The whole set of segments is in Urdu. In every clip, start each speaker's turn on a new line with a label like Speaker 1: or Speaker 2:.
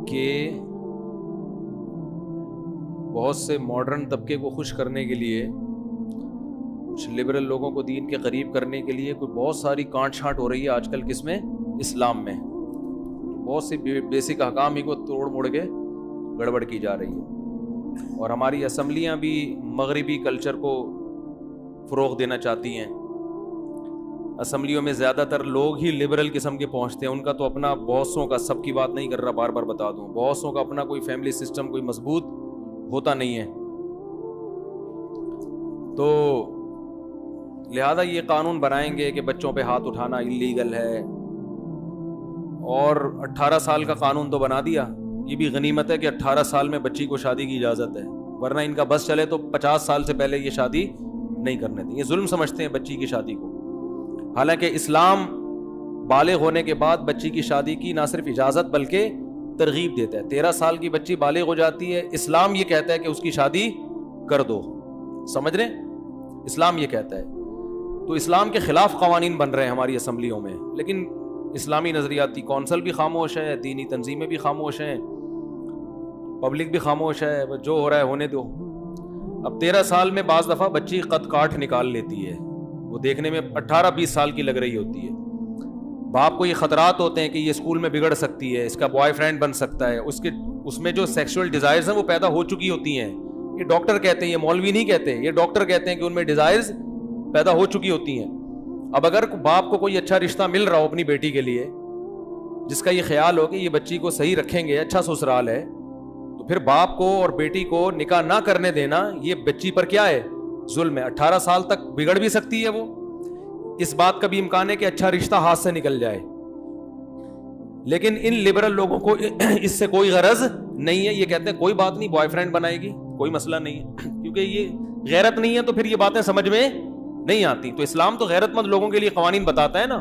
Speaker 1: کہ بہت سے ماڈرن طبقے کو خوش کرنے کے لیے، کچھ لبرل لوگوں کو دین کے قریب کرنے کے لیے کوئی بہت ساری کانٹ چھانٹ ہو رہی ہے آج کل کس میں، اسلام میں۔ بہت سی بیسک احکام ہی کو توڑ موڑ کے گڑبڑ کی جا رہی ہے، اور ہماری اسمبلیاں بھی مغربی کلچر کو فروغ دینا چاہتی ہیں۔ اسمبلیوں میں زیادہ تر لوگ ہی لبرل قسم کے پہنچتے ہیں، ان کا تو اپنا بہتوں کا، سب کی بات نہیں کر رہا، بار بار بتا دوں، بہتوں کا اپنا کوئی فیملی سسٹم کوئی مضبوط ہوتا نہیں ہے۔ تو لہذا یہ قانون بنائیں گے کہ بچوں پہ ہاتھ اٹھانا اللیگل ہے، اور 18 سال کا قانون تو بنا دیا۔ یہ بھی غنیمت ہے کہ 18 سال میں بچی کو شادی کی اجازت ہے، ورنہ ان کا بس چلے تو 50 سال سے پہلے یہ شادی نہیں کرنے دیں۔ یہ ظلم سمجھتے ہیں بچی کی شادی کو، حالانکہ اسلام بالغ ہونے کے بعد بچی کی شادی کی نہ صرف اجازت بلکہ ترغیب دیتا ہے۔ 13 سال کی بچی بالغ ہو جاتی ہے، اسلام یہ کہتا ہے کہ اس کی شادی کر دو، سمجھ رہے ہیں؟ اسلام یہ کہتا ہے۔ تو اسلام کے خلاف قوانین بن رہے ہیں ہماری اسمبلیوں میں، لیکن اسلامی نظریاتی کونسل بھی خاموش ہے، دینی تنظیمیں بھی خاموش ہیں، پبلک بھی خاموش ہے، جو ہو رہا ہے ہونے دو۔ اب 13 سال میں بعض دفعہ بچی قد کاٹ نکال لیتی ہے، وہ دیکھنے میں 18-20 سال کی لگ رہی ہوتی ہے۔ باپ کو یہ خطرات ہوتے ہیں کہ یہ اسکول میں بگڑ سکتی ہے، اس کا بوائے فرینڈ بن سکتا ہے، اس میں جو سیکسول ڈیزائرز ہیں وہ پیدا ہو چکی ہوتی ہیں۔ یہ ڈاکٹر کہتے ہیں، یہ مولوی نہیں کہتے، یہ ڈاکٹر کہتے ہیں کہ ان میں ڈیزائرز پیدا ہو چکی ہوتی ہیں۔ اب اگر باپ کو کوئی اچھا رشتہ مل رہا ہو اپنی بیٹی کے لیے، جس کا یہ خیال ہو کہ یہ بچی کو صحیح رکھیں گے، اچھا سسرال ہے، تو پھر باپ کو اور بیٹی کو نکاح نہ کرنے دینا یہ بچی پر کیا ہے؟ ظلم ہے۔ 18 سال تک بگڑ بھی سکتی ہے وہ، اس بات کا بھی امکان ہے کہ اچھا رشتہ ہاتھ سے نکل جائے۔ لیکن ان لبرل لوگوں کو اس سے کوئی غرض نہیں ہے، یہ کہتے ہیں کوئی بات نہیں، بوائے فرینڈ بنائے گی، کوئی مسئلہ نہیں ہے، کیونکہ یہ غیرت نہیں ہے تو پھر یہ باتیں سمجھ میں نہیں آتی۔ تو اسلام تو غیرت مند لوگوں کے لیے قوانین بتاتا ہے نا،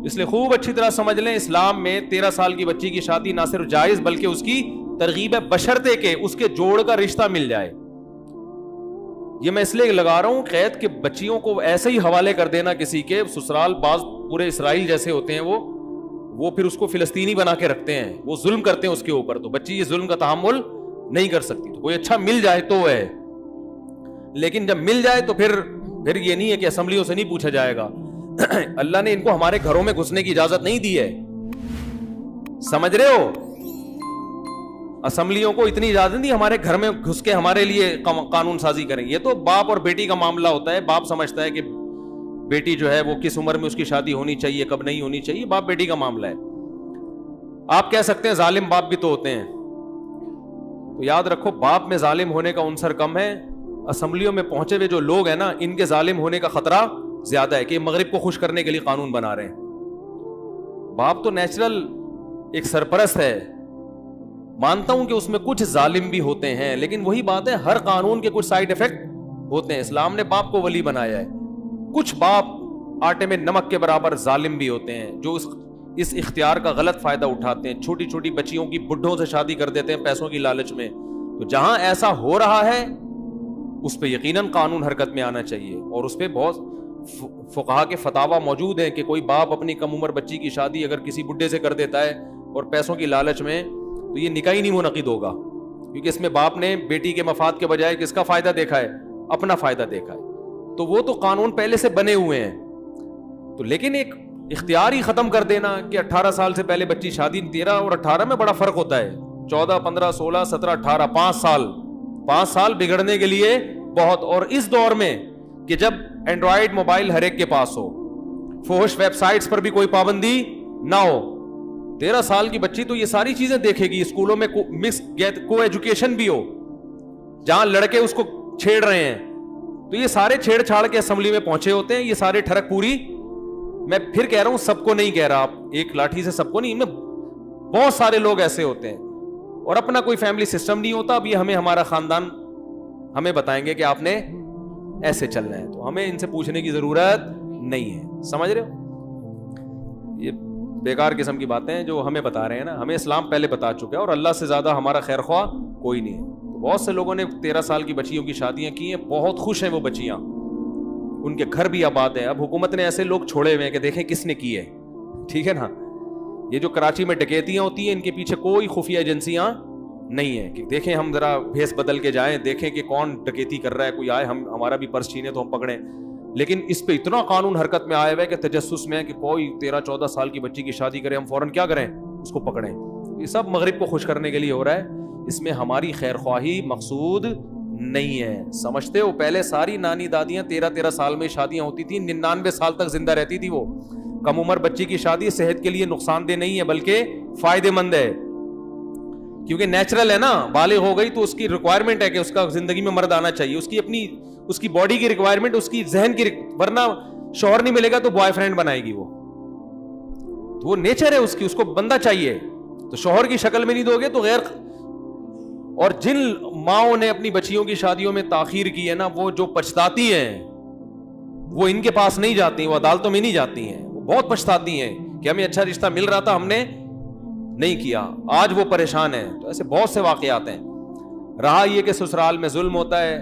Speaker 1: اس لیے خوب اچھی طرح سمجھ لیں، اسلام میں 13 سال کی بچی کی شادی نہ صرف جائز بلکہ اس کی ترغیب ہے، بشرطے کہ اس کے جوڑ کا رشتہ مل جائے۔ یہ میں اس لیے لگا رہا ہوں قید کہ بچیوں کو ایسے ہی حوالے کر دینا کسی کے سسرال، بعض پورے اسرائیل جیسے ہوتے ہیں وہ پھر اس کو فلسطینی بنا کے رکھتے ہیں، وہ ظلم کرتے ہیں اس کے اوپر، تو بچی یہ ظلم کا تحمل نہیں کر سکتی۔ تو کوئی اچھا مل جائے تو ہے، لیکن جب مل جائے تو پھر یہ نہیں ہے کہ اسمبلیوں سے نہیں پوچھا جائے گا۔ اللہ نے ان کو ہمارے گھروں میں گھسنے کی اجازت نہیں دی ہے، سمجھ رہے ہو؟ اسمبلیوں کو اتنی اجازت نہیں ہمارے گھر میں گھس کے ہمارے لیے قانون سازی کریں۔ یہ تو باپ اور بیٹی کا معاملہ ہوتا ہے، باپ سمجھتا ہے کہ بیٹی جو ہے وہ کس عمر میں اس کی شادی ہونی چاہیے، کب نہیں ہونی چاہیے، باپ بیٹی کا معاملہ ہے۔ آپ کہہ سکتے ہیں ظالم باپ بھی تو ہوتے ہیں، تو یاد رکھو باپ میں ظالم ہونے کا عنصر کم ہے، اسمبلیوں میں پہنچے ہوئے جو لوگ ہیں نا ان کے ظالم ہونے کا خطرہ زیادہ ہے کہ مغرب کو خوش کرنے کے لیے قانون بنا رہے ہیں۔ باپ تو نیچرل ایک سرپرست ہے، مانتا ہوں کہ اس میں کچھ ظالم بھی ہوتے ہیں، لیکن وہی بات ہے ہر قانون کے کچھ سائیڈ ایفیکٹ ہوتے ہیں۔ اسلام نے باپ کو ولی بنایا ہے، کچھ باپ آٹے میں نمک کے برابر ظالم بھی ہوتے ہیں جو اس اختیار کا غلط فائدہ اٹھاتے ہیں، چھوٹی چھوٹی بچیوں کی بڈھوں سے شادی کر دیتے ہیں پیسوں کی لالچ میں۔ تو جہاں ایسا ہو رہا ہے اس پہ یقیناً قانون حرکت میں آنا چاہیے، اور اس پہ بہت فقہا کے فتاوا موجود ہیں کہ کوئی باپ اپنی کم عمر بچی کی شادی اگر کسی بڈھے سے کر دیتا ہے اور پیسوں کی لالچ میں، تو یہ نکاح ہی نہیں منعقد ہوگا، کیونکہ اس میں باپ نے بیٹی کے مفاد کے بجائے کس کا فائدہ دیکھا ہے؟ اپنا فائدہ دیکھا ہے۔ تو وہ تو قانون پہلے سے بنے ہوئے ہیں، تو لیکن ایک اختیار ہی ختم کر دینا کہ 18 سال سے پہلے بچی شادی، 13 اور 18 میں بڑا فرق ہوتا ہے، 14 15 16 17 18 5 سال بگڑنے کے لیے بہت۔ اور اس دور میں کہ جب اینڈرائڈ موبائل ہر ایک کے پاس ہو، فحش ویب سائٹس پر بھی کوئی پابندی نہ ہو، 13 سال کی بچی تو یہ ساری چیزیں دیکھے گی، اسکولوں میں کو ایجوکیشن بھی ہو جہاں لڑکے اس کو چھیڑ رہے ہیں، تو یہ سارے چھیڑ چھاڑ کے اسمبلی میں پہنچے ہوتے ہیں، یہ سارے ٹھڑک پوری۔ میں پھر کہہ رہا ہوں سب کو نہیں کہہ رہا، آپ ایک لاٹھی سے سب کو نہیں، بہت سارے لوگ ایسے ہوتے ہیں اور اپنا کوئی فیملی سسٹم نہیں ہوتا۔ اب یہ ہمارا خاندان ہمیں بتائیں گے کہ آپ نے ایسے چلنا ہے، تو ہمیں ان سے پوچھنے کی ضرورت نہیں ہے، سمجھ رہے ہو؟ یہ بیکار قسم کی باتیں ہیں جو ہمیں بتا رہے ہیں نا، ہمیں اسلام پہلے بتا چکا ہے، اور اللہ سے زیادہ ہمارا خیر خواہ کوئی نہیں ہے۔ تو بہت سے لوگوں نے 13 سال کی بچیوں کی شادیاں کی ہیں، بہت خوش ہیں وہ بچیاں، ان کے گھر بھی آباد ہیں۔ اب حکومت نے ایسے لوگ چھوڑے ہوئے ہیں کہ دیکھیں کس نے کی ہے، ٹھیک ہے نا، یہ جو کراچی میں ڈکیتیاں ہوتی ہیں ان کے پیچھے کوئی خفیہ ایجنسیاں نہیں ہیں کہ دیکھیں ہم ذرا بھیس بدل کے جائیں, دیکھیں کہ کون ڈکیتی کر رہا ہے, کوئی آئے ہمارا بھی پرس چھینے تو ہم پکڑیں. لیکن اس پہ اتنا قانون حرکت میں آیا ہوا ہے کہ تجسس میں کہ کوئی 13-14 سال کی بچی کی شادی کرے, ہم فوراً کیا کریں, اس کو پکڑیں. یہ سب مغرب کو خوش کرنے کے لیے ہو رہا ہے, اس میں ہماری خیر خواہی مقصود نہیں ہے. سمجھتے ہو پہلے ساری نانی دادیاں 13-13 سال میں شادیاں ہوتی تھیں, 99 سال تک زندہ رہتی تھی. وہ کم عمر بچی کی شادی صحت کے لیے نقصان دہ نہیں ہے بلکہ فائدے مند ہے, کیونکہ نیچرل ہے نا. بالغ ہو گئی تو اس کی ریکوائرمنٹ ہے کہ اس کا زندگی میں مرد آنا چاہیے, اس کی باڈی کی ریکوائرمنٹ, اس کی ذہن کی ورنہ شوہر نہیں ملے گا تو بوائے فرینڈ بنائے گی. وہ نیچر ہے اس کی, اس کو بندہ چاہیے. تو شوہر کی شکل میں نہیں دو گے تو غیر. اور جن ماؤں نے اپنی بچیوں کی شادیوں میں تاخیر کی ہے نا, وہ جو پچھتاتی ہیں وہ ان کے پاس نہیں جاتی, وہ عدالتوں میں نہیں جاتی ہیں, وہ بہت پچھتاتی ہیں کہ ہمیں اچھا رشتہ مل رہا تھا ہم نے نہیں کیا, آج وہ پریشان ہیں. تو ایسے بہت سے واقعات ہیں. رہا یہ کہ سسرال میں ظلم ہوتا ہے,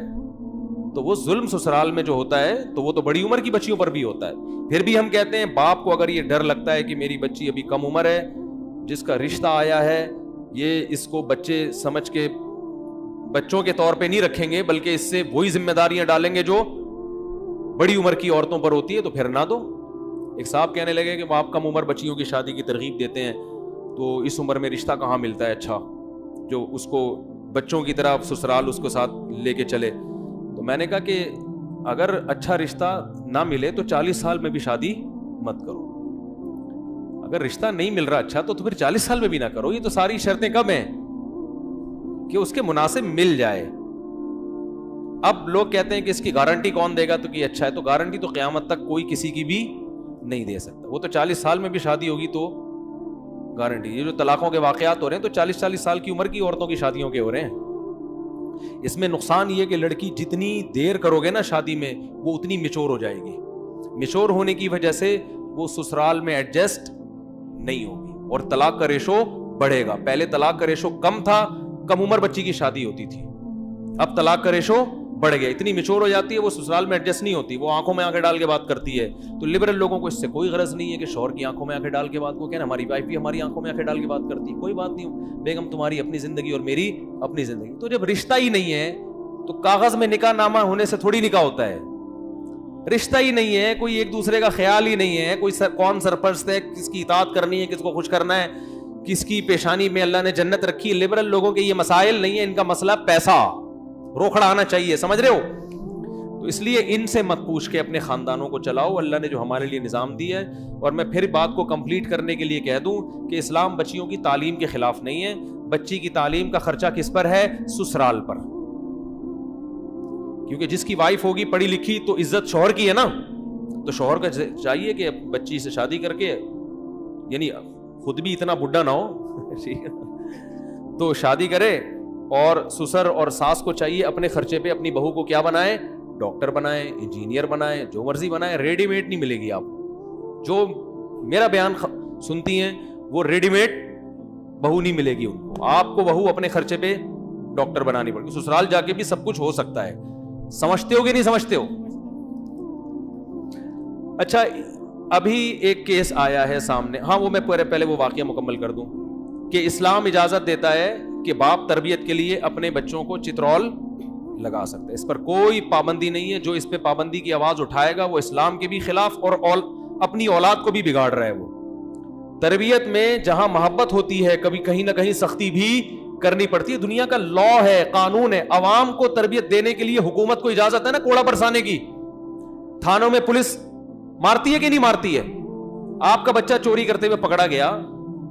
Speaker 1: تو وہ ظلم سسرال میں جو ہوتا ہے تو وہ تو بڑی عمر کی بچیوں پر بھی ہوتا ہے. پھر بھی ہم کہتے ہیں باپ کو اگر یہ ڈر لگتا ہے کہ میری بچی ابھی کم عمر ہے, جس کا رشتہ آیا ہے یہ اس کو بچے سمجھ کے بچوں کے طور پہ نہیں رکھیں گے بلکہ اس سے وہی ذمہ داریاں ڈالیں گے جو بڑی عمر کی عورتوں پر ہوتی ہے, تو پھر نہ دو. ایک صاحب کہنے لگے کہ آپ کم عمر بچیوں کی شادی کی ترغیب دیتے ہیں تو اس عمر میں رشتہ کہاں ملتا ہے اچھا جو اس کو بچوں کی طرح سسرال اس کو ساتھ لے کے چلے. تو میں نے کہا کہ اگر اچھا رشتہ نہ ملے تو 40 سال میں بھی شادی مت کرو. اگر رشتہ نہیں مل رہا اچھا تو پھر 40 سال میں بھی نہ کرو. یہ تو ساری شرطیں کب ہیں کہ اس کے مناسب مل جائے. اب لوگ کہتے ہیں کہ اس کی گارنٹی کون دے گا تو کہ اچھا ہے, تو گارنٹی تو قیامت تک کوئی کسی کی بھی نہیں دے سکتا. وہ تو 40 سال میں بھی شادی ہوگی تو گارنٹی. یہ جو طلاقوں کے واقعات ہو رہے ہیں تو 40-40 سال کی عمر کی عورتوں کی شادیوں کے ہو رہے ہیں. اس میں نقصان یہ کہ لڑکی جتنی دیر کرو گے نا شادی میں وہ اتنی میچور ہو جائے گی. میچور ہونے کی وجہ سے وہ سسرال میں ایڈجسٹ نہیں ہوگی اور طلاق کا ریشو بڑھے گا. پہلے طلاق کا ریشو کم تھا, کم عمر بچی کی شادی ہوتی تھی, اب طلاق کا ریشو بڑھ گیا. اتنی میچور ہو جاتی ہے وہ سسرال میں ایڈجسٹ نہیں ہوتی, وہ آنکھوں میں آنکھیں ڈال کے بات کرتی ہے. تو لبرل لوگوں کو اس سے کوئی غرض نہیں ہے کہ شوہر کی آنکھوں میں آنکھیں ڈال کے بات کو کہنا ہماری وائف بھی ہماری آنکھوں میں آنکھیں ڈال کے بات کرتی ہے. کوئی بات نہیں بیگم, تمہاری اپنی زندگی اور میری اپنی زندگی. تو جب رشتہ ہی نہیں ہے تو کاغذ میں نکاح نامہ ہونے سے تھوڑی نکاح ہوتا ہے. رشتہ ہی نہیں ہے, کوئی ایک دوسرے کا خیال ہی نہیں ہے, کوئی کون سرپرست ہے, کس کی اطاعت کرنی ہے, کس کو خوش کرنا ہے, کس کی پیشانی میں اللہ نے جنت رکھی. لبرل لوگوں کے یہ مسائل نہیں ہے, ان کا مسئلہ پیسہ روکھڑا آنا چاہیے. سمجھ رہے ہو؟ تو اس لیے ان سے مت پوچھ کے اپنے خاندانوں کو چلاؤ. اللہ نے جو ہمارے لیے نظام دیا ہے. اور میں پھر بات کو کمپلیٹ کرنے کے لیے کہہ دوں کہ اسلام بچیوں کی تعلیم کے خلاف نہیں ہے. بچی کی تعلیم کا خرچہ کس پر ہے؟ سسرال پر. کیونکہ جس کی وائف ہوگی پڑھی لکھی تو عزت شوہر کی ہے نا, تو شوہر کا چاہیے کہ بچی سے شادی کر کے, یعنی خود بھی اتنا بڈھا نہ ہو تو شادی کرے, اور سسر اور ساس کو چاہیے اپنے خرچے پہ اپنی بہو کو کیا بنائے, ڈاکٹر بنائے, انجینئر بنائے, جو مرضی بنائے. ریڈی میڈ نہیں ملے گی آپ جو میرا بیان سنتی ہیں, وہ ریڈی میڈ بہو نہیں ملے گی ان کو. آپ کو بہو اپنے خرچے پہ ڈاکٹر بنانی پڑے گی. سسرال جا کے بھی سب کچھ ہو سکتا ہے. سمجھتے ہو کہ نہیں سمجھتے ہو؟ اچھا, ابھی ایک کیس آیا ہے سامنے, ہاں وہ میں پہلے وہ واقعہ مکمل کر دوں کہ اسلام اجازت دیتا ہے کہ باپ تربیت کے لیے اپنے بچوں کو چترول لگا سکتا ہے. اس پر کوئی پابندی نہیں ہے. جو اس پہ پابندی کی آواز اٹھائے گا وہ اسلام کے بھی خلاف اور اپنی اولاد کو بھی بگاڑ رہا ہے. وہ تربیت میں جہاں محبت ہوتی ہے کبھی کہیں نہ کہیں سختی بھی کرنی پڑتی ہے. دنیا کا لا ہے, قانون ہے. عوام کو تربیت دینے کے لیے حکومت کو اجازت ہے نا کوڑا برسانے کی. تھانوں میں پولیس مارتی ہے کہ نہیں مارتی ہے؟ آپ کا بچہ چوری کرتے ہوئے پکڑا گیا,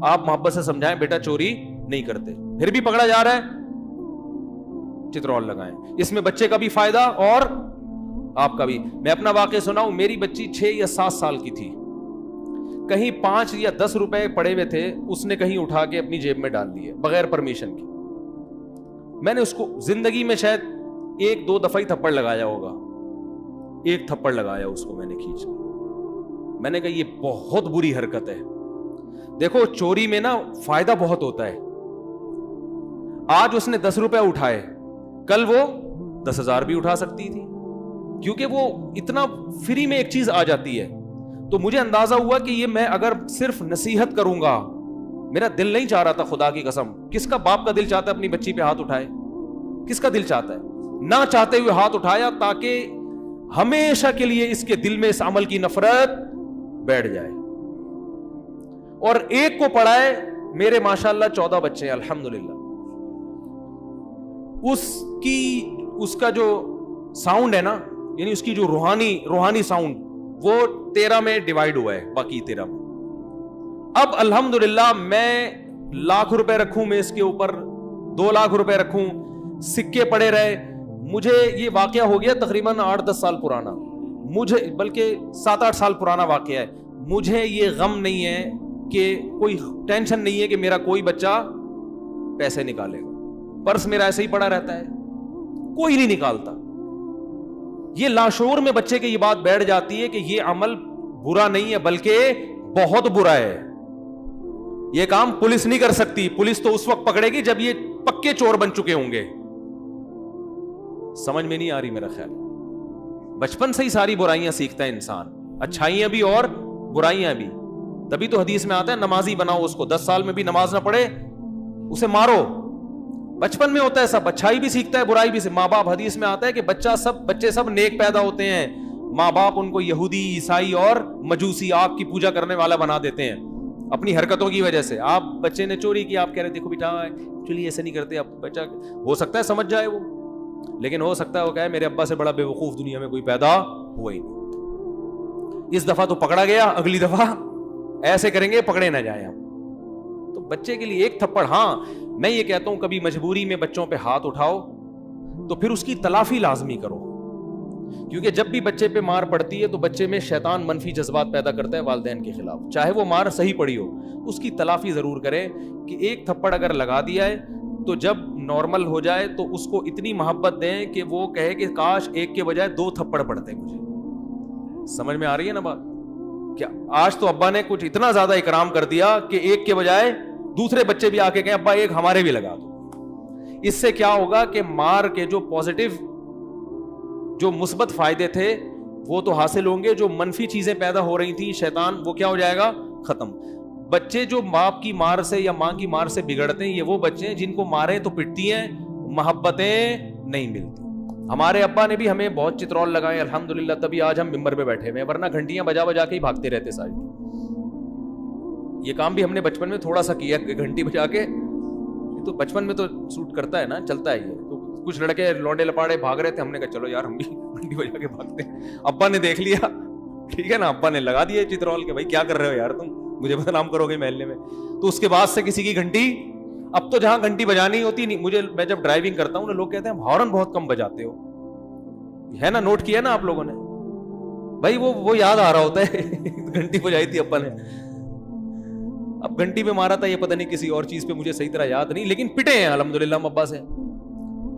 Speaker 1: آپ محبت سے سمجھائیں بیٹا چوری نہیں کرتے, پھر بھی پکڑا جا رہا ہے, چترول لگائیں. اس میں بچے کا بھی فائدہ اور آپ کا بھی. میں اپنا واقعہ سناؤں. میری بچی 6 یا 7 سال کی تھی, کہیں 5 یا 10 روپے پڑے ہوئے تھے, اس نے کہیں اٹھا کے اپنی جیب میں ڈال دیے بغیر پرمیشن کی. میں نے اس کو زندگی میں شاید 1-2 دفعہ ہی تھپڑ لگایا ہوگا, 1 تھپڑ لگایا اس کو میں نے کھینچ کے. میں نے کہا یہ بہت بری حرکت ہے. دیکھو چوری میں نا فائدہ بہت ہوتا ہے. آج اس نے 10 روپے اٹھائے, کل وہ 10,000 بھی اٹھا سکتی تھی, کیونکہ وہ اتنا فری میں ایک چیز آ جاتی ہے. تو مجھے اندازہ ہوا کہ یہ میں اگر صرف نصیحت کروں گا میرا دل نہیں چاہ رہا تھا خدا کی قسم. کس کا باپ کا دل چاہتا ہے اپنی بچی پہ ہاتھ اٹھائے؟ کس کا دل چاہتا ہے؟ نہ چاہتے ہوئے ہاتھ اٹھایا تاکہ ہمیشہ کے لیے اس کے دل میں اس عمل کی نفرت بیٹھ جائے. اور ایک کو پڑھائے. میرے ماشاءاللہ 14 بچے ہیں الحمدللہ. اس کا جو ساؤنڈ ہے نا, یعنی اس کی جو روحانی ساؤنڈ, وہ 13 میں ڈیوائیڈ ہوا ہے, باقی 13 میں. اب الحمدللہ میں لاکھ روپے رکھوں میں اس کے اوپر, 2 لاکھ روپے رکھوں, سکے پڑے رہے. مجھے یہ واقعہ ہو گیا تقریباً 8-10 سال پرانا, مجھے بلکہ 7-8 سال پرانا واقعہ ہے. مجھے یہ غم نہیں ہے کہ کوئی ٹینشن نہیں ہے کہ میرا کوئی بچہ پیسے نکالے گا. پرس میرا ایسے ہی پڑا رہتا ہے, کوئی نہیں نکالتا. یہ لاشعور میں بچے کی یہ بات بیٹھ جاتی ہے کہ یہ عمل برا نہیں ہے بلکہ بہت برا ہے. یہ کام پولیس نہیں کر سکتی. پولیس تو اس وقت پکڑے گی جب یہ پکے چور بن چکے ہوں گے. سمجھ میں نہیں آ رہی میرا خیال. بچپن سے ہی ساری برائیاں سیکھتا ہے انسان, اچھائیاں بھی اور برائیاں بھی. تبھی تو حدیث میں آتا ہے نمازی بناؤ اس کو, 10 سال میں بھی نماز نہ پڑھے اسے مارو. بچپن میں ہوتا ہے سب, اچھائی بھی سیکھتا ہے برائی بھی. ماں باپ, حدیث میں آتا ہے کہ بچے سب نیک پیدا ہوتے ہیں, ماں باپ ان کو یہودی, عیسائی اور مجوسی, آگ کی پوجا کرنے والا بنا دیتے ہیں اپنی حرکتوں کی وجہ سے. آپ بچے نے چوری کی, آپ کہہ رہے دیکھو بیٹا چلیے ایسے نہیں کرتے. اب بچہ ہو سکتا ہے سمجھ جائے وہ, لیکن ہو سکتا ہے وہ کہے میرے ابا سے بڑا بے وقوف دنیا میں کوئی پیدا ہوا ہی نہیں. اس دفعہ تو پکڑا گیا, اگلی دفعہ ایسے کریں گے پکڑے نہ جائیں ہم. تو بچے کے لیے ایک تھپڑ. ہاں میں یہ کہتا ہوں کبھی مجبوری میں بچوں پہ ہاتھ اٹھاؤ تو پھر اس کی تلافی لازمی کرو, کیونکہ جب بھی بچے پہ مار پڑتی ہے تو بچے میں شیطان منفی جذبات پیدا کرتا ہے والدین کے خلاف, چاہے وہ مار صحیح پڑی ہو. اس کی تلافی ضرور کرے کہ ایک تھپڑ اگر لگا دیا ہے تو جب نارمل ہو جائے تو اس کو اتنی محبت دیں کہ وہ کہے کہ کاش ایک کے بجائے 2 تھپڑ پڑتے مجھے. سمجھ میں آ رہی ہے نا بات؟ کیا آج تو ابا نے کچھ اتنا زیادہ اکرام کر دیا کہ ایک کے بجائے دوسرے بچے بھی آ کے کہیں ابا ایک ہمارے بھی لگا دو. اس سے کیا ہوگا کہ مار کے جو پازیٹیو, جو مثبت فائدے تھے وہ تو حاصل ہوں گے, جو منفی چیزیں پیدا ہو رہی تھیں شیطان, وہ کیا ہو جائے گا, ختم. بچے جو باپ کی مار سے یا ماں کی مار سے بگڑتے ہیں, یہ وہ بچے ہیں جن کو ماریں تو پٹتی ہیں, محبتیں نہیں ملتی. ہمارے ابا نے بھی ہمیں بہت چترول لگائے الحمدللہ, تبھی آج ہم ممبر پہ بیٹھے ہوئے, ورنہ گھنٹیاں بجا بجا کے ہی بھاگتے رہتے سارے. یہ کام بھی ہم نے بچپن میں تھوڑا سا کیا, گھنٹی بجا کے. تو بچپن میں تو سوٹ کرتا ہے نا, چلتا ہے یہ. تو کچھ لڑکے لونڈے لپاڑے بھاگ رہے تھے, ہم نے کہا چلو یار ہم بھی گھنٹی بجا کے بھاگتے ہیں. ابا نے دیکھ لیا, ٹھیک ہے نا, ابا نے لگا دیا چترول کے, بھائی کیا کر رہے ہو یار تم, مجھے بدنام کرو گے محلے میں. تو اس کے بعد سے کسی کی گھنٹی, اب تو جہاں گھنٹی بجانی ہوتی نہیں, میں جب ڈرائیونگ کرتا ہوں لوگ کہتے ہیں ہارن بہت کم بجاتے ہو, ہے نا, نوٹ کیا نا آپ لوگوں نے, بھائی وہ یاد آ رہا ہوتا ہے گھنٹی بجائی تھی ابا نے. اب گھنٹی پہ مارا تھا یہ پتہ نہیں کسی اور چیز پہ, مجھے صحیح طرح یاد نہیں, لیکن پٹے ہیں الحمدللہ ہم ابا سے.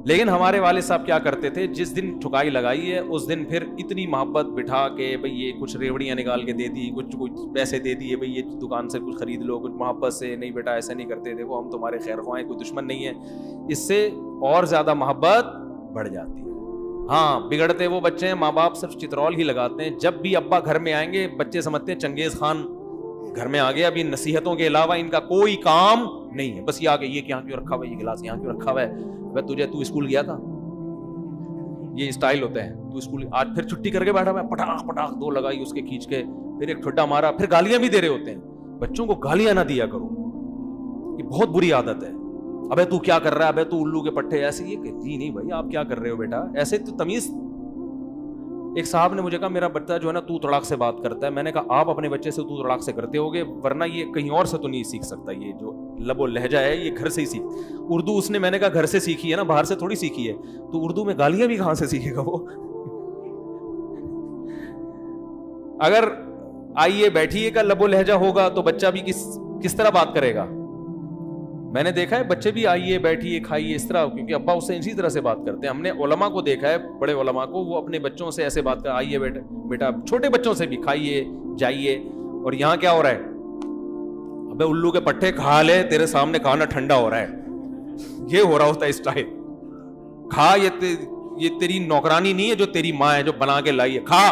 Speaker 1: لیکن ہمارے والد صاحب کیا کرتے تھے, جس دن ٹھکائی لگائی ہے اس دن پھر اتنی محبت بٹھا کے, بھئی یہ کچھ ریوڑیاں نکال کے دے دی, کچھ پیسے دے دیے, بھئی یہ دکان سے کچھ خرید لو, کچھ محبت سے. نہیں بیٹا ایسا نہیں کرتے, دیکھو ہم تمہارے خیر خواہ ہیں, کوئی دشمن نہیں ہے. اس سے اور زیادہ محبت بڑھ جاتی ہے. ہاں بگڑتے وہ بچے ہیں, ماں باپ صرف چترول ہی لگاتے ہیں. جب بھی ابا گھر میں آئیں گے بچے سمجھتے ہیں چنگیز خان گھر میں آ گیا, ابھی نصیحتوں کے علاوہ ان کا کوئی کام نہیں ہے. بس یہ آگے یہ یہاں کیوں رکھا ہوا ہے, یہ گلاس یہاں کیوں رکھا ہوا ہے, تو اسکول گیا تھا, یہ اسٹائل ہوتا ہے. تو اسکول آج پھر چھٹی کر کے بیٹھا ہوا ہے, پٹاخ پٹاخ 2 لگائی اس کے کھینچ کے, پھر ایک ٹھڈا مارا, پھر گالیاں بھی دے رہے ہوتے ہیں. بچوں کو گالیاں نہ دیا کرو, یہ بہت بری عادت ہے. ابے تو کیا کر رہا ہے, ابے تو الو کے پٹھے, ایسے. یہ کہتی نہیں بھائی آپ کیا کر رہے ہو بیٹا, ایسے تو تمیز. ایک صاحب نے مجھے کہا میرا بچہ جو ہے نا تو تڑاک سے بات کرتا ہے. میں نے کہا آپ اپنے بچے سے تو تڑاک سے کرتے ہوگے, ورنہ یہ کہیں اور سے تو نہیں سیکھ سکتا. یہ جو لب و لہجہ ہے یہ گھر سے ہی سیکھ. اردو اس نے, میں نے کہا گھر سے سیکھی ہے نا, باہر سے تھوڑی سیکھی ہے. تو اردو میں گالیاں بھی کہاں سے سیکھے گا وہ. اگر آئیے بیٹھیے کا لب و لہجہ ہوگا تو بچہ بھی کس طرح بات کرے گا. میں نے دیکھا ہے بچے بھی آئیے بیٹھیے کھائیے اس طرح, کیونکہ ابا اس سے اسی طرح سے بات کرتے ہیں. ہم نے علماء کو دیکھا ہے, بڑے علماء کو, وہ اپنے بچوں سے ایسے بات کر, آئیے بیٹا, چھوٹے بچوں سے بھی کھائیے جائیے. اور یہاں کیا ہو رہا ہے, ابے الو کے پٹھے کھا لے, تیرے سامنے کھانا ٹھنڈا ہو رہا ہے, یہ ہو رہا ہوتا ہے اسٹائل. کھا, یہ تیری نوکرانی نہیں ہے جو تیری ماں ہے جو بنا کے لائی ہے, کھا.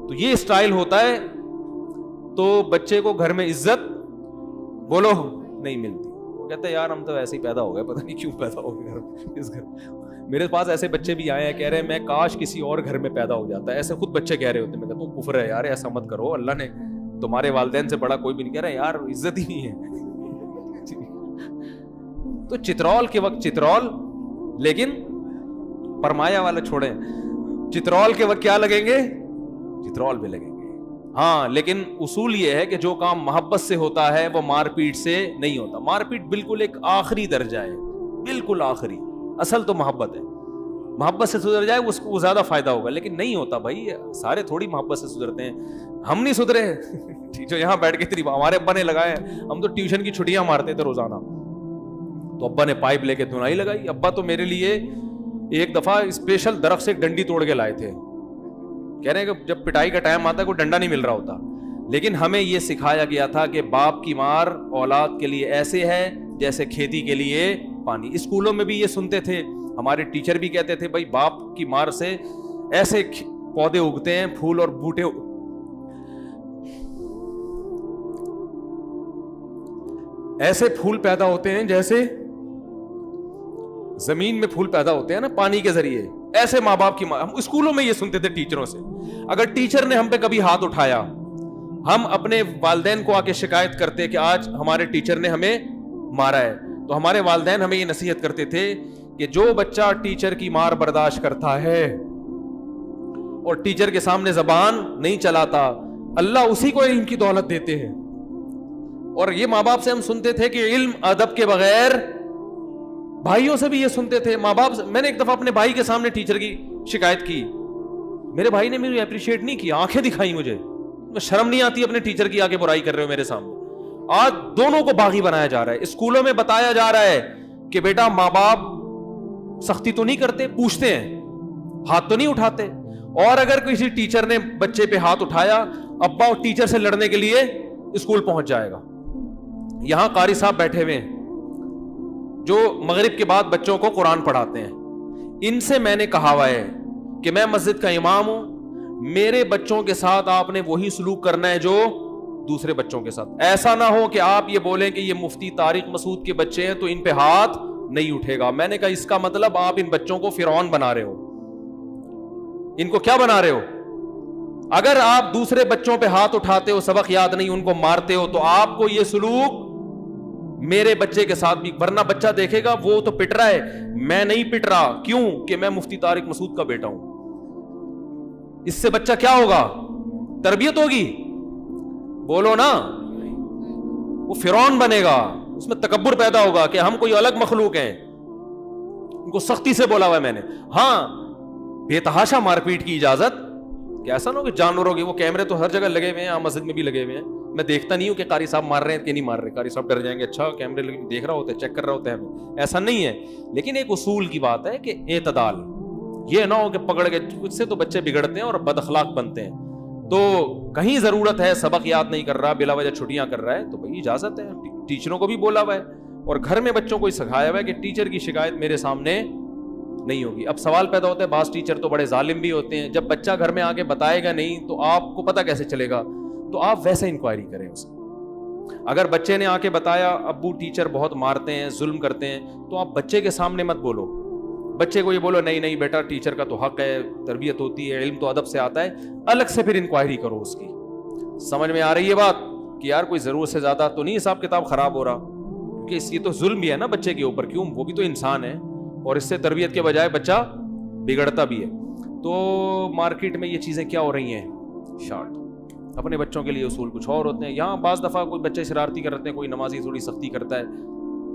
Speaker 1: تو یہ اسٹائل ہوتا ہے. تو بچے کو گھر میں عزت بولو نہیں ملتی. وہ کہتے ہیں یار ہم تو ایسے ہی پیدا ہو گئے, پتہ نہیں کیوں پیدا ہو گئے اس گھر. میرے پاس ایسے بچے بھی آئے ہیں, کہہ رہے ہیں میں کاش کسی اور گھر میں پیدا ہو جاتا ہے. ایسے خود بچے کہہ رہے ہوتے ہیں. میں کہتا ہوں کفر ہے یار, ایسا مت کرو, اللہ نے تمہارے والدین سے بڑا کوئی بھی نہیں. کہہ رہے ہیں یار عزت ہی نہیں ہے. تو چترول کے وقت چترول, لیکن پرمایا والا چھوڑیں, چترول کے وقت کیا لگیں گے؟ چترول بھی لگیں گے. ہاں لیکن اصول یہ ہے کہ جو کام محبت سے ہوتا ہے وہ مار پیٹ سے نہیں ہوتا. مار پیٹ بالکل ایک آخری درجہ ہے, بالکل آخری. اصل تو محبت ہے, محبت سے سدھر جائے اس کو زیادہ فائدہ ہوگا. لیکن نہیں ہوتا بھائی, سارے تھوڑی محبت سے سدھرتے ہیں. ہم نہیں سدھرے جو یہاں بیٹھ کے تیری ہمارے ابا نے لگائے, ہم تو ٹیوشن کی چھٹیاں مارتے تھے روزانہ. تو ابا نے پائپ لے کے دھنائی لگائی. ابا تو میرے لیے ایک دفعہ اسپیشل درخت سے ایک ڈنڈی توڑ کے لائے تھے. کہہ رہے ہیں کہ جب پٹائی کا ٹائم آتا ہے کوئی ڈنڈا نہیں مل رہا ہوتا. لیکن ہمیں یہ سکھایا گیا تھا کہ باپ کی مار اولاد کے لیے ایسے ہے جیسے کھیتی کے لیے پانی. اسکولوں میں بھی یہ سنتے تھے, ہمارے ٹیچر بھی کہتے تھے بھائی باپ کی مار سے ایسے پودے اگتے ہیں, پھول اور بوٹے ایسے پھول پیدا ہوتے ہیں جیسے زمین میں پھول پیدا ہوتے ہیں نا پانی کے ذریعے. ایسے ماں باپ کی ہم اسکولوں میں یہ سنتے تھے ٹیچروں سے. اگر ٹیچر نے ہم پہ کبھی ہاتھ اٹھایا, ہم اپنے والدین کو آ کے شکایت کرتے کہ آج ہمارے ٹیچر نے ہمیں مارا ہے, تو ہمارے والدین ہمیں یہ نصیحت کرتے تھے کہ جو بچہ ٹیچر کی مار برداشت کرتا ہے اور ٹیچر کے سامنے زبان نہیں چلاتا, اللہ اسی کو علم کی دولت دیتے ہیں. اور یہ ماں باپ سے ہم سنتے تھے کہ علم ادب کے بغیر, بھائیوں سے بھی یہ سنتے تھے ماں باپ سے. میں نے ایک دفعہ اپنے بھائی کے سامنے ٹیچر کی شکایت کی, میرے بھائی نے مجھے اپریشیٹ نہیں کیا, آنکھیں دکھائی مجھے. شرم نہیں آتی اپنے ٹیچر کی آگے برائی کر رہے ہو میرے سامنے. آج دونوں کو باغی بنایا جا رہا ہے. اسکولوں میں بتایا جا رہا ہے کہ بیٹا ماں باپ سختی تو نہیں کرتے, پوچھتے ہیں, ہاتھ تو نہیں اٹھاتے. اور اگر کسی ٹیچر نے بچے پہ ہاتھ اٹھایا, ابا اور ٹیچر سے لڑنے کے لیے اسکول پہنچ جائے گا. یہاں قاری صاحب بیٹھے ہوئے ہیں جو مغرب کے بعد بچوں کو قرآن پڑھاتے ہیں. ان سے میں نے کہا ہوا ہے کہ میں مسجد کا امام ہوں, میرے بچوں کے ساتھ آپ نے وہی سلوک کرنا ہے جو دوسرے بچوں کے ساتھ. ایسا نہ ہو کہ آپ یہ بولیں کہ یہ مفتی طارق مسعود کے بچے ہیں تو ان پہ ہاتھ نہیں اٹھے گا. میں نے کہا اس کا مطلب آپ ان بچوں کو فرعون بنا رہے ہو. ان کو کیا بنا رہے ہو؟ اگر آپ دوسرے بچوں پہ ہاتھ اٹھاتے ہو, سبق یاد نہیں, ان کو مارتے ہو, تو آپ کو یہ سلوک میرے بچے کے ساتھ بھی, ورنہ بچہ دیکھے گا وہ تو پٹ رہا ہے, میں نہیں پٹ رہا. کیوں؟ کہ میں مفتی طارق مسعود کا بیٹا ہوں. اس سے بچہ کیا ہوگا؟ تربیت ہوگی. بولو نا, وہ فرعون بنے گا, اس میں تکبر پیدا ہوگا کہ ہم کوئی الگ مخلوق ہیں. ان کو سختی سے بولا ہوا ہے میں نے. ہاں بے تحاشا مار پیٹ کی اجازت, کہ ایسا نہ ہو کہ جانوروں کی, وہ کیمرے تو ہر جگہ لگے ہوئے ہیں, مسجد میں بھی لگے ہوئے ہیں. میں دیکھتا نہیں ہوں کہ قاری صاحب مار رہے ہیں کہ نہیں مار رہے. قاری صاحب ڈر جائیں گے, اچھا کیمرے دیکھ رہا ہوتا ہے, چیک کر رہا ہوتا ہے, ہمیں ایسا نہیں ہے. لیکن ایک اصول کی بات ہے کہ اعتدال, یہ نہ ہو کہ پکڑ کے, اس سے تو بچے بگڑتے ہیں اور بد اخلاق بنتے ہیں. تو کہیں ضرورت ہے, سبق یاد نہیں کر رہا, بلا وجہ چھٹیاں کر رہا ہے, تو بھائی اجازت ہے. ٹیچروں کو بھی بولا ہوا ہے اور گھر میں بچوں کو سکھایا ہوا ہے کہ ٹیچر کی شکایت میرے سامنے نہیں ہوگی. اب سوال پیدا ہوتا ہے, بعض ٹیچر تو بڑے ظالم بھی ہوتے ہیں, جب بچہ گھر میں آ کے بتائے گا نہیں تو آپ کو پتہ کیسے چلے گا؟ تو آپ ویسے انکوائری کریں اسے. اگر بچے نے آ کے بتایا ابو ٹیچر بہت مارتے ہیں, ظلم کرتے ہیں, تو آپ بچے کے سامنے مت بولو. بچے کو یہ بولو نہیں نہیں بیٹا ٹیچر کا تو حق ہے, تربیت ہوتی ہے, علم تو ادب سے آتا ہے. الگ سے پھر انکوائری کرو اس کی. سمجھ میں آ رہی ہے بات کہ یار کوئی ضرورت سے زیادہ تو نہیں حساب کتاب خراب ہو رہا, کیونکہ یہ تو ظلم بھی ہے نا بچے کے اوپر. کیوں؟ وہ بھی تو انسان ہے, اور اس سے تربیت کے بجائے بچہ بگڑتا بھی ہے. تو مارکیٹ میں یہ چیزیں کیا ہو رہی ہیں؟ شارٹ. اپنے بچوں کے لیے اصول کچھ اور ہوتے ہیں. یہاں بعض دفعہ کوئی بچے شرارتی کرتے ہیں, کوئی نمازی تھوڑی سختی کرتا ہے,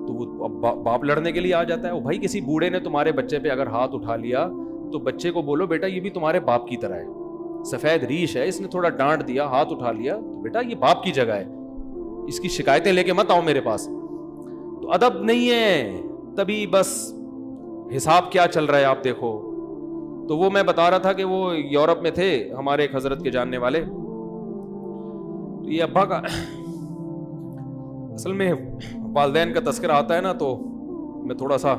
Speaker 1: تو وہ باپ لڑنے کے لیے آ جاتا ہے. وہ بھائی کسی بوڑھے نے تمہارے بچے پہ اگر ہاتھ اٹھا لیا تو بچے کو بولو بیٹا یہ بھی تمہارے باپ کی طرح ہے, سفید ریش ہے, اس نے تھوڑا ڈانٹ دیا, ہاتھ اٹھا لیا, تو بیٹا یہ باپ کی جگہ ہے, اس کی شکایتیں لے کے مت آؤ میرے پاس. تو ادب نہیں ہے. تبھی بس حساب کیا چل رہا ہے آپ دیکھو. تو وہ میں بتا رہا تھا کہ وہ یورپ میں تھے ہمارے ایک حضرت کے جاننے والے. تو یہ ابا کا اصل میں والدین کا تذکرہ آتا ہے نا, تو میں تھوڑا سا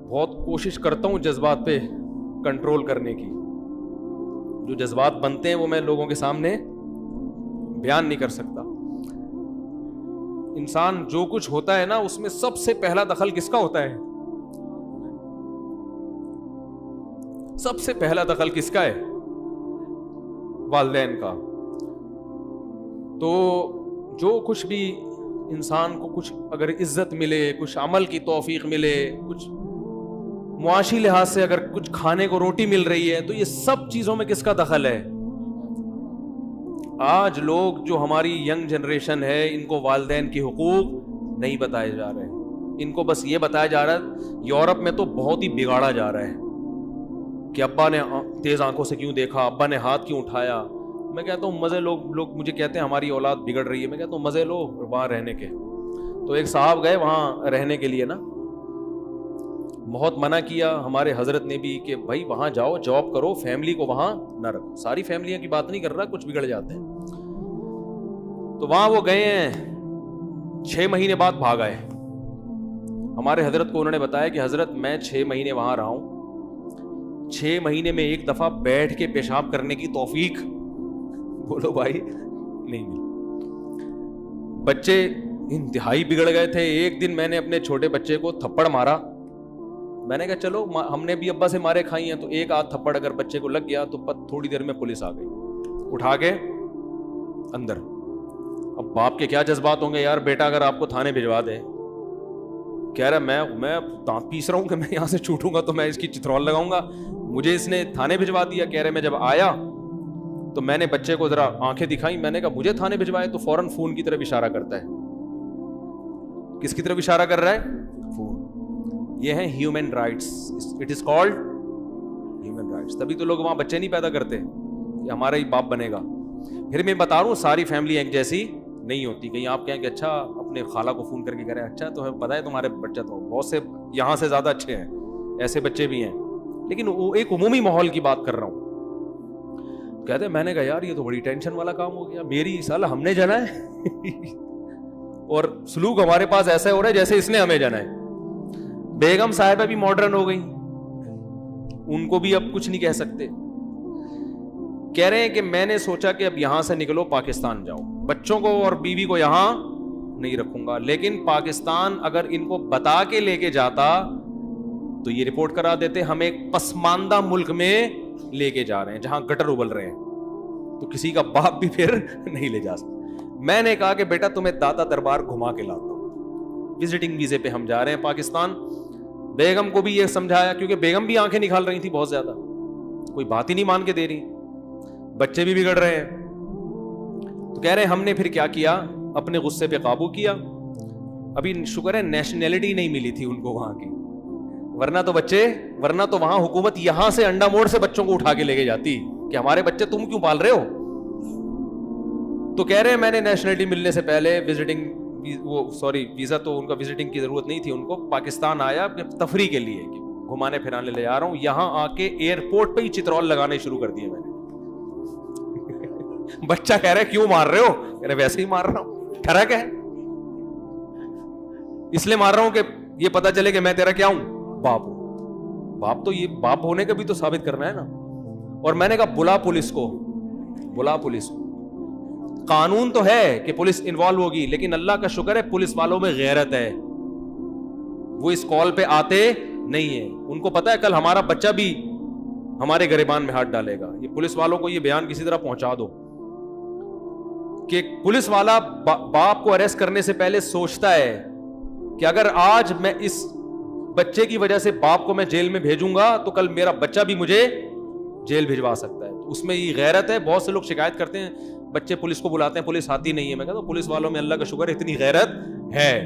Speaker 1: بہت کوشش کرتا ہوں جذبات پہ کنٹرول کرنے کی. جو جذبات بنتے ہیں وہ میں لوگوں کے سامنے بیان نہیں کر سکتا. انسان جو کچھ ہوتا ہے نا اس میں سب سے پہلا دخل کس کا ہوتا ہے؟ سب سے پہلا دخل کس کا ہے؟ والدین کا. تو جو کچھ بھی انسان کو کچھ اگر عزت ملے, کچھ عمل کی توفیق ملے, کچھ معاشی لحاظ سے اگر کچھ کھانے کو روٹی مل رہی ہے, تو یہ سب چیزوں میں کس کا دخل ہے؟ آج لوگ جو ہماری ینگ جنریشن ہے ان کو والدین کی حقوق نہیں بتائے جا رہے, ان کو بس یہ بتایا جا رہا ہے. یورپ میں تو بہت ہی بگاڑا جا رہا ہے کہ ابا نے تیز آنکھوں سے کیوں دیکھا, ابا نے ہاتھ کیوں اٹھایا. میں کہتا ہوں مزے لوگ مجھے کہتے ہیں ہماری اولاد بگڑ رہی ہے. میں کہتا ہوں مزے لو وہاں رہنے کے. تو ایک صاحب گئے وہاں رہنے کے لیے نا, بہت منع کیا ہمارے حضرت نے بھی کہ بھائی وہاں جاؤ, جاب کرو, فیملی کو وہاں نہ رکھو. ساری فیملیاں کی بات نہیں کر رہا, کچھ بگڑ جاتے ہیں. تو وہاں وہ گئے ہیں, 6 مہینے بعد بھاگ آئے. ہمارے حضرت کو انہوں نے بتایا کہ حضرت میں 6 مہینے وہاں رہا ہوں, 6 مہینے میں ایک دفعہ بیٹھ کے پیشاب کرنے کی توفیق بولو بھائی نہیں ملی. بچے انتہائی بگڑ گئے تھے. ایک دن میں نے اپنے چھوٹے بچے کو تھپڑ مارا. میں نے کہا چلو ہم نے بھی ابا سے مارے کھائی ہیں, تو ایک آدھ تھپڑ اگر بچے کو لگ گیا تو تھوڑی دیر میں پولیس آ گئی, اٹھا کے اندر. اب باپ کے کیا جذبات ہوں گے یار, بیٹا اگر آپ کو تھانے بھجوا دے, کہہ رہا میں دانت پیس رہا ہوں کہ میں یہاں سے چھوٹوں گا تو میں اس کی چترول لگاؤں گا, مجھے اس نے تھانے بھجوا دیا. کہہ رہے میں جب آیا تو میں نے بچے کو ذرا آنکھیں دکھائی, میں نے کہا مجھے تھانے بھجوائے, تو فوراً فون کی طرف اشارہ کرتا ہے. کس کی طرف اشارہ کر رہا ہے؟ فون. یہ ہیں human rights, it is called human rights. تبھی تو لوگ وہاں بچے نہیں پیدا کرتے کہ ہمارا ہی باپ بنے گا. پھر میں بتا رہا ہوں ساری فیملی ایک جیسی نہیں ہوتی. کہیں آپ کہیں کہ اچھا اپنے خالہ کو فون کر کے کہہ رہے ہیں اچھا تو ہمیں پتا ہے تمہارے بچہ تو بہت سے یہاں سے زیادہ اچھے ہیں, ایسے بچے بھی ہیں, لیکن وہ ایک عمومی ماحول کی بات کر رہا ہوں. کہتے ہیں میں نے کہا یار یہ تو بڑی ٹینشن والا کام ہو گیا, میری سال ہم نے جانا ہے اور سلوک ہمارے پاس ایسا ہو رہا ہے جیسے اس نے ہمیں جانا ہے. بیگم صاحبہ بھی ماڈرن ہو گئی, ان کو بھی اب کچھ نہیں کہہ سکتے. کہہ رہے ہیں کہ میں نے سوچا کہ اب یہاں سے نکلو پاکستان جاؤ, بچوں کو اور بیوی کو یہاں نہیں رکھوں گا, لیکن پاکستان اگر ان کو بتا کے لے کے جاتا تو یہ رپورٹ کرا دیتے ہم ایک پسماندہ ملک میں لے کے جا رہے ہیں جہاں گٹر ابل رہے ہیں, تو کسی کا باپ بھی پھر نہیں لے جا سکتا. میں نے کہا کہ بیٹا تمہیں داتا دربار گھما کے لاتا ہوں, وزٹنگ ویزے پہ ہم جا رہے ہیں پاکستان. بیگم کو بھی یہ سمجھایا کیونکہ بیگم بھی آنکھیں نکال رہی تھی بہت زیادہ, کوئی بات ہی نہیں مان کے دے رہی, بچے بھی بگڑ رہے ہیں. تو کہہ رہے ہیں ہم نے پھر کیا کیا, اپنے غصے پہ قابو کیا. ابھی شکر ہے نیشنلٹی نہیں ملی تھی ان کو وہاں کی, ورنہ تو وہاں حکومت یہاں سے انڈا موڑ سے بچوں کو اٹھا کے لے کے جاتی کہ ہمارے بچے تم کیوں پال رہے ہو. تو کہہ رہے ہیں میں نے نیشنلٹی ملنے سے پہلے ویزا تو ان کا وزٹنگ کی ضرورت نہیں تھی ان کو, پاکستان آیا تفریح کے لیے کہ گھمانے پھرانے لے جا رہا ہوں. یہاں آ کے ایئرپورٹ پہ ہی چترول لگانے شروع کر دیے میں نے. بچہ کہہ رہا ہے کیوں مار رہے ہو, کہہ رہے ویسے ہی مار رہا ہوں, ٹھرک ہے اس لیے مار رہا ہوں کہ یہ پتا چلے کہ میں تیرا کیا ہوں, باپ ہوں. باپ تو یہ باپ ہونے کا بھی تو ثابت کرنا ہے نا. اور میں نے کہا بلا پولیس کو, بلا پولیس کو. قانون تو ہے کہ پولیس انوالو ہوگی, لیکن اللہ کا شکر ہے پولیس والوں میں غیرت ہے, وہ اس کال پہ آتے نہیں ہے. ان کو پتا ہے کل ہمارا بچہ بھی ہمارے گریبان میں ہاتھ ڈالے گا. یہ پولیس والوں کو یہ بیان کسی طرح پہنچا دو کہ پولیس والا باپ کو اریسٹ کرنے سے پہلے سوچتا ہے کہ اگر آج میں اس بچے کی وجہ سے باپ کو میں جیل میں بھیجوں گا تو کل میرا بچہ بھی مجھے جیل بھجوا سکتا ہے. اس میں یہ غیرت ہے. بہت سے لوگ شکایت کرتے ہیں بچے پولیس کو بلاتے ہیں, پولیس آتی نہیں ہے. میں کہتا ہوں پولیس والوں میں اللہ کا شکر اتنی غیرت ہے.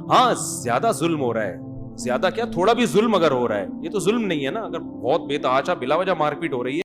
Speaker 1: ہاں زیادہ ظلم ہو رہا ہے, زیادہ کیا تھوڑا بھی ظلم اگر ہو رہا ہے, یہ تو ظلم نہیں ہے نا. اگر بہت بے تحاشا بلا وجہ مار پیٹ ہو رہی ہے